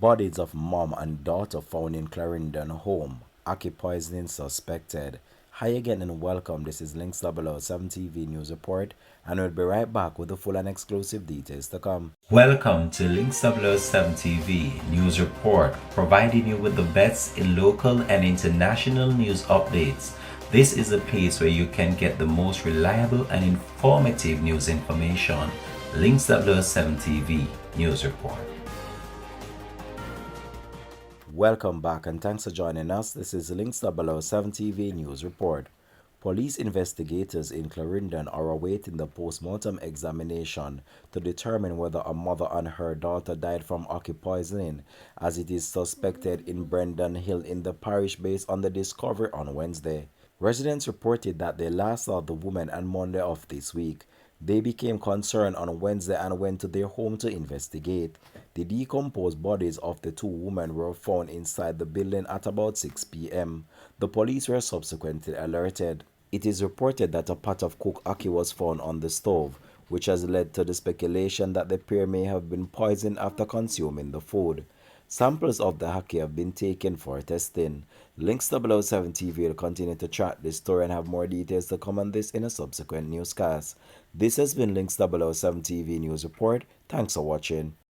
Bodies of mom and daughter found in Clarendon home. Ackee poisoning suspected. Hi again and welcome. This is Links 007 TV News Report, and we'll be right back with the full and exclusive details to come. Welcome to Links 007 TV News Report, providing you with the best in local and international news updates. This is a place where you can get the most reliable and informative news information. Links 007 TV News Report. Welcome back and thanks for joining us. This is Links 007 TV News Report. Police investigators in Clarendon are awaiting the post-mortem examination to determine whether a mother and her daughter died from Ackee poisoning, as it is suspected in Brendan Hill in the parish based on the discovery on Wednesday. Residents reported that they last saw the woman on Monday of this week. They became concerned on Wednesday and went to their home to investigate. The decomposed bodies of the two women were found inside the building at about 6 p.m. The police were subsequently alerted. It is reported that a pot of cooked ackee was found on the stove, which has led to the speculation that the pair may have been poisoned after consuming the food. Samples of the ackee have been taken for testing. Links 007 TV will continue to track this story and have more details to come on this in a subsequent newscast. This has been Links 007 TV News Report. Thanks for watching.